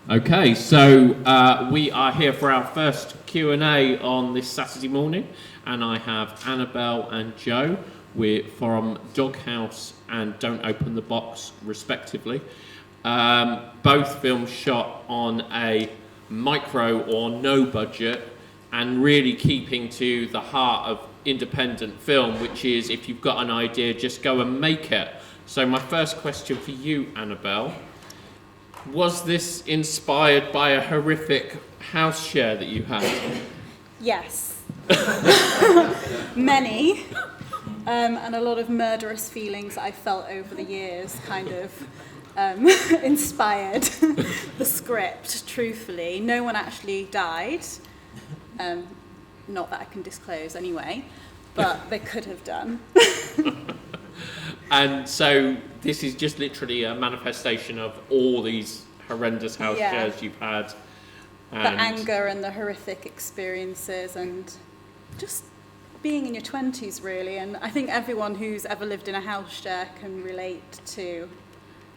Okay, so we are here for our first Q&A on this Saturday morning, and I have Anabel and Joe from Doghouse and Don't Open the Box, respectively. Both films shot on a micro or no budget, and really keeping to the heart of independent film, which is if you've got an idea, just go and make it. So my first question for you, Anabel. Was this inspired by a horrific house share that you had? Yes. Many. And a lot of murderous feelings I felt over the years kind of inspired the script, truthfully. No one actually died. Not that I can disclose anyway, but they could have done. And so this is just literally a manifestation of all these horrendous house shares you've had. The anger and the horrific experiences and just being in your 20s, really. And I think everyone who's ever lived in a house share can relate to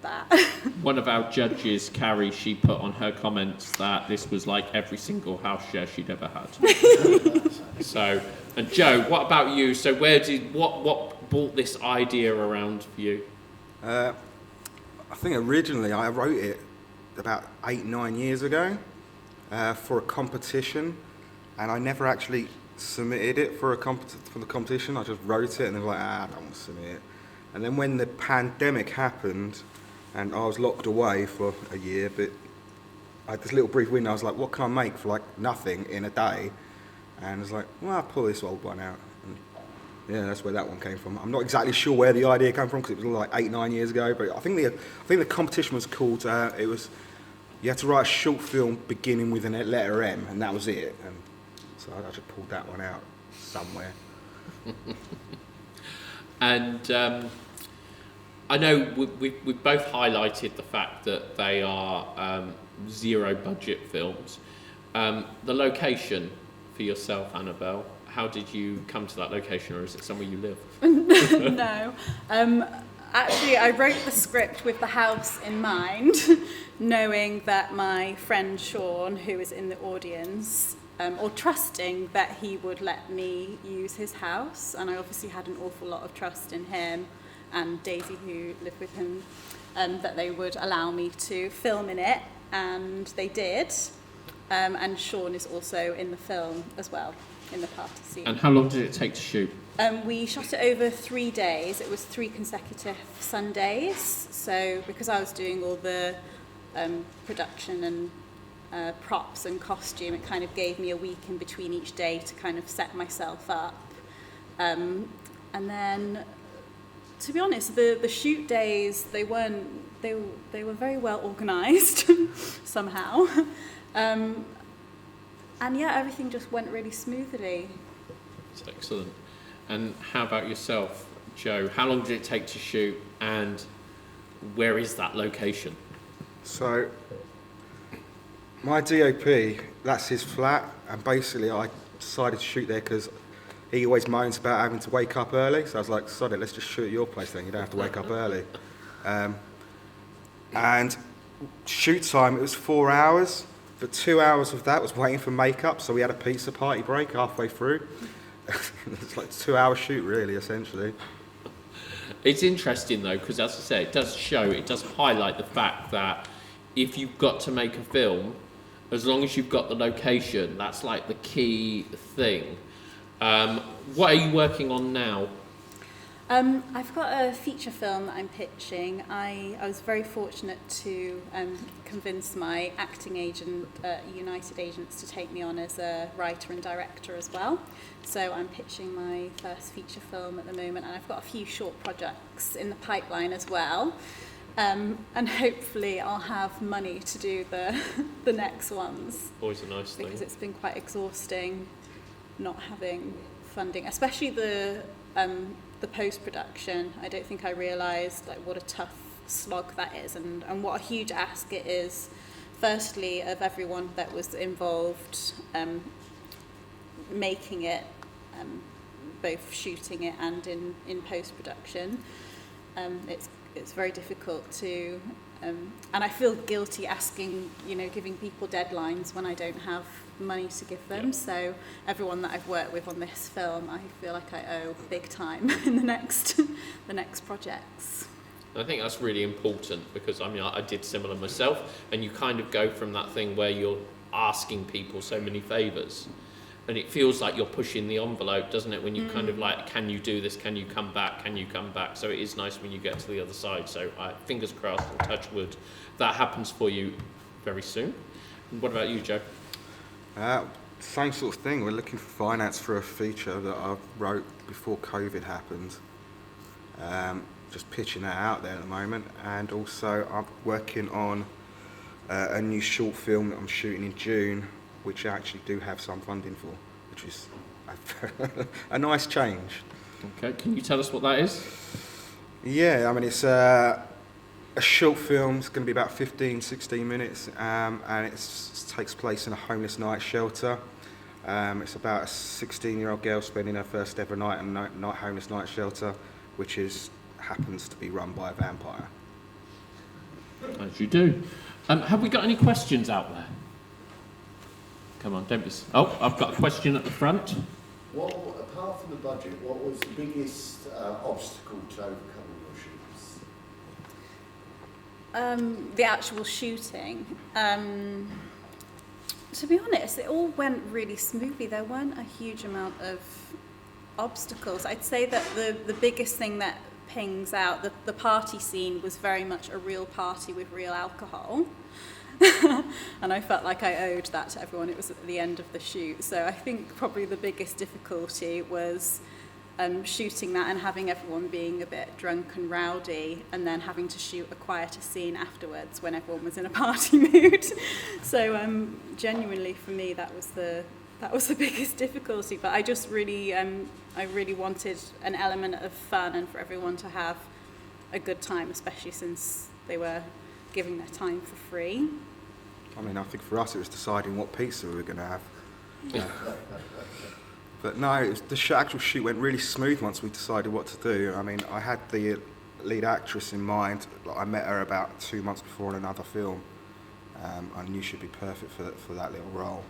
that. One of our judges, Carrie, she put on her comments that this was like every single house share she'd ever had. So, and Joe, what about you? So what brought this idea around for you? I think originally I wrote it about 8-9 years ago for a competition, and I never actually submitted it for the competition. I just wrote it and they were like, I don't want to submit it. And then when the pandemic happened and I was locked away for a year, but I had this little brief window, I was like, what can I make for like nothing in a day? And I was like, well, I'll pull this old one out. And yeah, that's where that one came from. I'm not exactly sure where the idea came from because it was like 8-9 years ago, but I think the competition was called, you had to write a short film beginning with a letter M, and that was it. And so I just pulled that one out somewhere. And I know we've both highlighted the fact that they are zero budget films. The location for yourself, Anabel, how did you come to that location, or is it somewhere you live? No. Actually, I wrote the script with the house in mind, knowing that my friend Sean, who is in the audience, or trusting that he would let me use his house, and I obviously had an awful lot of trust in him and Daisy, who lived with him, that they would allow me to film in it, and they did. And Sean is also in the film as well, in the party scene. And how long did it take to shoot? We shot it over 3 days. It was 3 consecutive Sundays. So because I was doing all the production and props and costume, it kind of gave me a week in between each day to kind of set myself up. And then, to be honest, the shoot days, they were very well organised somehow. And yeah, everything just went really smoothly. That's excellent. And how about yourself, Joe? How long did it take to shoot, and where is that location? So, my DOP, that's his flat, and basically I decided to shoot there because he always moans about having to wake up early, so I was like, sod it, let's just shoot at your place then, you don't have to wake up early. And shoot time, it was 4 hours, but 2 hours of that was waiting for makeup, so we had a pizza party break halfway through. It's like a 2-hour shoot, really, essentially. It's interesting, though, because as I say, it does highlight the fact that if you've got to make a film, as long as you've got the location, that's like the key thing. What are you working on now? I've got a feature film that I'm pitching. I was very fortunate to convince my acting agent, United Agents, to take me on as a writer and director as well. So I'm pitching my first feature film at the moment, and I've got a few short projects in the pipeline as well. And hopefully I'll have money to do the next ones. Always a nice thing. Because it's been quite exhausting not having funding, especially the post-production. I don't think I realised like what a tough slog that is, and what a huge ask it is, firstly of everyone that was involved making it, both shooting it and in post-production. It's very difficult to, and I feel guilty asking, giving people deadlines when I don't have money to give them. Yeah. So everyone that I've worked with on this film, I feel like I owe big time in the next projects. I think that's really important because I did similar myself, and you kind of go from that thing where you're asking people so many favours, and it feels like you're pushing the envelope, doesn't it? When you kind of like, can you do this? Can you come back? Can you come back? So it is nice when you get to the other side. So fingers crossed and touch wood, that happens for you very soon. What about you, Joe? Same sort of thing. We're looking for finance for a feature that I wrote before COVID happened. Just pitching that out there at the moment, and also I'm working on a new short film that I'm shooting in June, which I actually do have some funding for, which is a nice change. Okay, can you tell us what that is? Yeah, I mean, it's a short film. It's going to be about 16 minutes, and it takes place in a homeless night shelter. It's about a 16-year-old girl spending her first ever night in a homeless night shelter, which happens to be run by a vampire. As you do. Have we got any questions out there? Come on, don't be... Oh, I've got a question at the front. Apart from the budget, what was the biggest obstacle to overcoming your shoots? The actual shooting. To be honest, it all went really smoothly. There weren't a huge amount of obstacles. I'd say that the biggest thing that pings out, the party scene was very much a real party with real alcohol. And I felt like I owed that to everyone. It was at the end of the shoot. So I think probably the biggest difficulty was shooting that and having everyone being a bit drunk and rowdy, and then having to shoot a quieter scene afterwards when everyone was in a party mood. So genuinely for me that was the biggest difficulty. But I just really I really wanted an element of fun and for everyone to have a good time, especially since they were giving their time for free. I mean, I think for us it was deciding what pizza we were going to have. But no, the actual shoot went really smooth once we decided what to do. I mean, I had the lead actress in mind. I met her about 2 months before in another film. I knew she'd be perfect for that little role.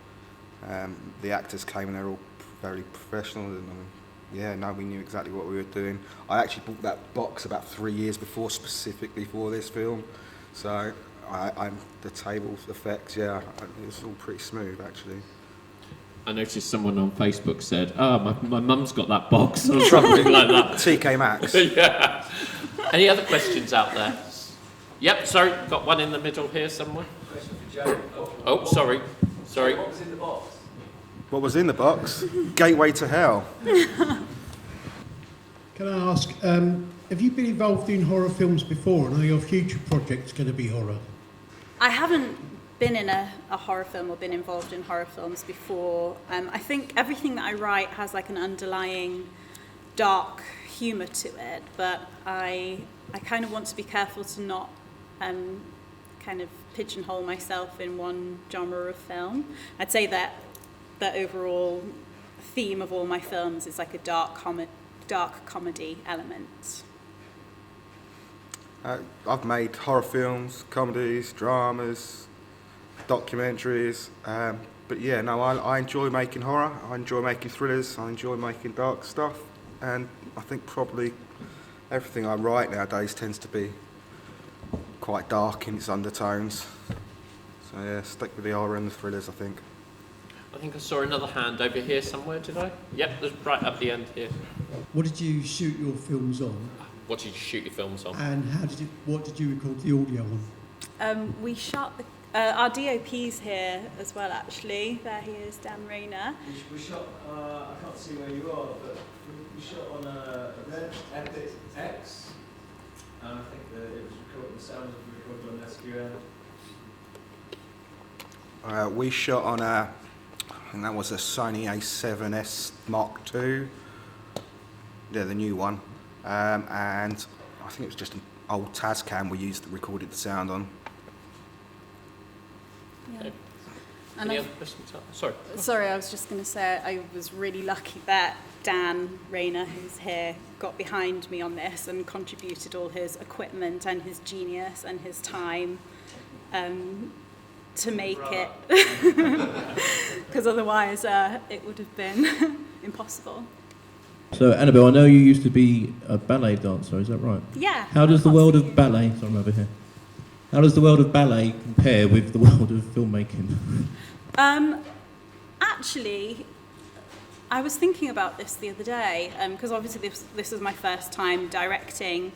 The actors came and they're all very professional, and we knew exactly what we were doing. I actually bought that box about 3 years before, specifically for this film. So the table effects, it was all pretty smooth actually. I noticed someone on Facebook said, my mum's got that box, or something like that. TK Maxx. Yeah. Any other questions out there? Yep, sorry, got one in the middle here somewhere. Question for Joe. Oh, sorry. What was in the box? What was in the box? Gateway to hell. Can I ask, have you been involved in horror films before, and are your future projects going to be horror? I haven't been in a horror film or been involved in horror films before. I think everything that I write has like an underlying dark humour to it, but I kind of want to be careful to not kind of pigeonhole myself in one genre of film. I'd say that the overall theme of all my films is like a dark comedy element. I've made horror films, comedies, dramas, documentaries, but I enjoy making horror, I enjoy making thrillers, I enjoy making dark stuff, and I think probably everything I write nowadays tends to be quite dark in its undertones. So yeah, stick with the horror and the thrillers, I think. I think I saw another hand over here somewhere, did I? Yep, there's right up the end here. What did you shoot your films on? What did you shoot your films on? And what did you record the audio on? We shot our DOP's here as well, actually. There he is, Dan Rayner. We shot, I can't see where you are, but we shot on a Red Edit X, and I think that it was recorded, the sound was recorded on SQL. We shot on I think that was a Sony A7S Mark II, the new one, and I think it was just an old Tascam we recorded the sound on. Yeah. And Any I've- other questions? Sorry. Sorry, I was just going to say I was really lucky that Dan Rayner, who's here, got behind me on this and contributed all his equipment and his genius and his time to make it, because otherwise it would have been impossible. So, Anabel, I know you used to be a ballet dancer, is that right? Yeah. How does the world of ballet, sorry, I'm over here. How does the world of ballet compare with the world of filmmaking? Actually, I was thinking about this the other day, because obviously this was my first time directing,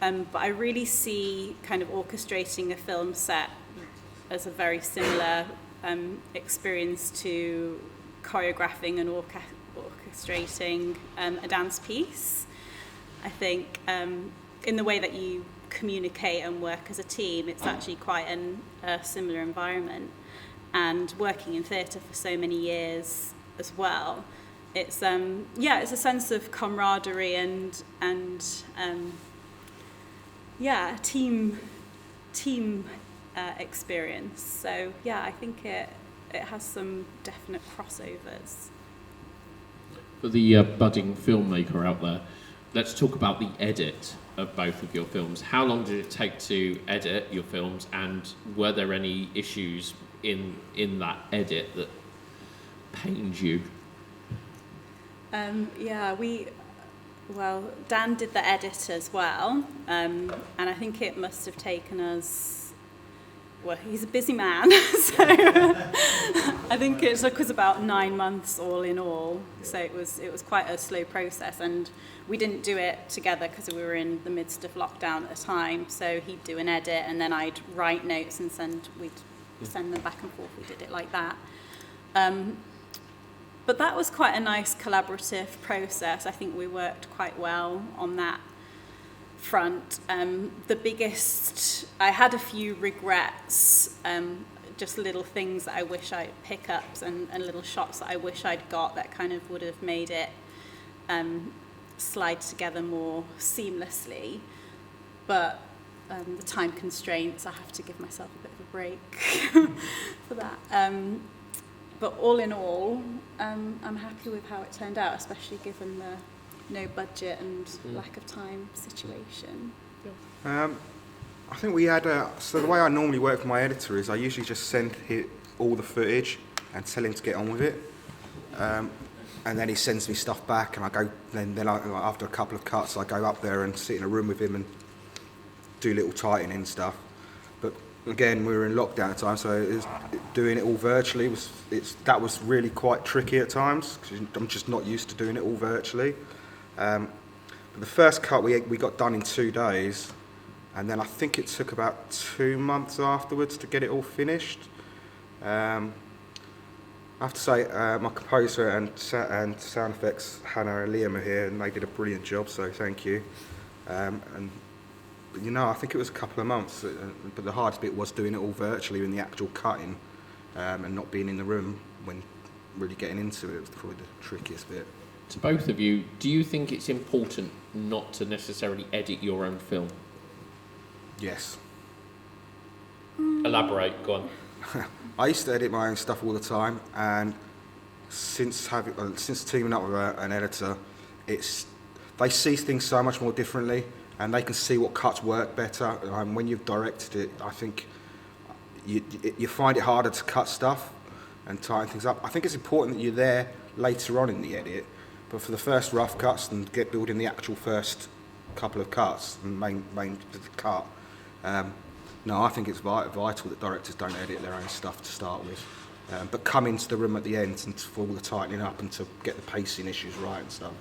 but I really see kind of orchestrating a film set as a very similar experience to choreographing and orchestrating a dance piece. I think in the way that you communicate and work as a team, it's actually quite a similar environment. And working in theatre for so many years as well, it's it's a sense of camaraderie and team experience. So yeah, I think it has some definite crossovers. For the budding filmmaker out there, let's talk about the edit of both of your films. How long did it take to edit your films, and were there any issues in that edit that pained you? Dan did the edit as well, and I think it must have taken us, well, he's a busy man, so I think it took us about 9 months all in all, so it was quite a slow process, and we didn't do it together because we were in the midst of lockdown at the time, so he'd do an edit and then I'd write notes and we'd send them back and forth. We did it like that. But that was quite a nice collaborative process. I think we worked quite well on that front. I had a few regrets, just little things that I wish pickups and little shots that I wish I'd got that kind of would have made it slide together more seamlessly. But the time constraints, I have to give myself a bit of a break for that. But all in all, I'm happy with how it turned out, especially given the no budget and lack of time situation. I think we had so the way I normally work with my editor is I usually just send him all the footage and tell him to get on with it. And then he sends me stuff back, and I go. Then after a couple of cuts, I go up there and sit in a room with him and do little tightening stuff. But again, we were in lockdown at the time, so doing it all virtually was really quite tricky at times because I'm just not used to doing it all virtually. But the first cut we got done in 2 days, and then I think it took about 2 months afterwards to get it all finished. I have to say, my composer and sound effects, Hannah and Liam, are here, and they did a brilliant job, so thank you. And you know, I think it was a couple of months, but the hardest bit was doing it all virtually in the actual cutting, and not being in the room when really getting into it was probably the trickiest bit. To both of you, do you think it's important not to necessarily edit your own film? Yes. Elaborate, go on. I used to edit my own stuff all the time, and since teaming up with an editor, they see things so much more differently, and they can see what cuts work better. When you've directed it, I think you find it harder to cut stuff and tighten things up. I think it's important that you're there later on in the edit, but for the first rough cuts and building the actual first couple of cuts and main cut. No, I think it's vital that directors don't edit their own stuff to start with, but come into the room at the end and for all the tightening up and to get the pacing issues right and stuff.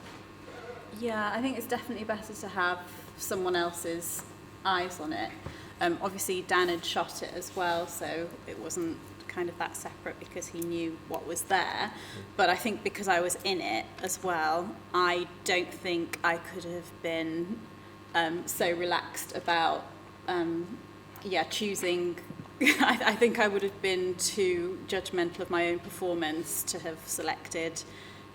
Yeah, I think it's definitely better to have someone else's eyes on it. Obviously, Dan had shot it as well, so it wasn't kind of that separate because he knew what was there. But I think because I was in it as well, I don't think I could have been so relaxed about choosing. I think I would have been too judgmental of my own performance to have selected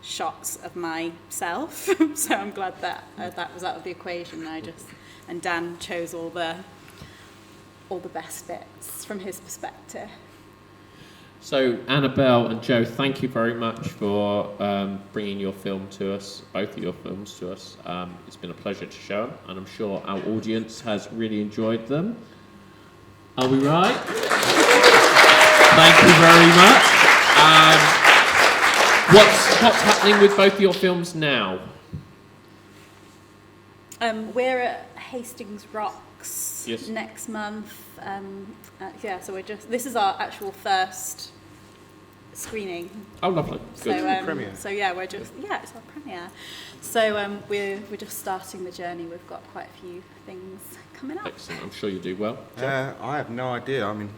shots of myself. So I'm glad that that was out of the equation. And Dan chose all the best bits from his perspective. So, Anabel and Joe, thank you very much for bringing your film to us, both of your films to us. It's been a pleasure to show them, and I'm sure our audience has really enjoyed them. Are we right? Thank you very much. What's happening with both of your films now? We're at Hastings Rocks Yes. next month. So this is our actual first screening. Oh, lovely. Good. Premiere. So yeah, it's our premiere. So we're just starting the journey. We've got quite a few things coming up. Excellent. I'm sure you do well. I have no idea. I mean,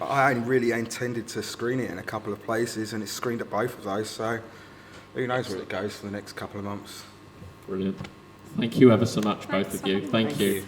I only really intended to screen it in a couple of places, and it's screened at both of those. So who knows where it goes for the next couple of months. Brilliant. Thank you ever so much, both Thanks of you. for Thank having you. us.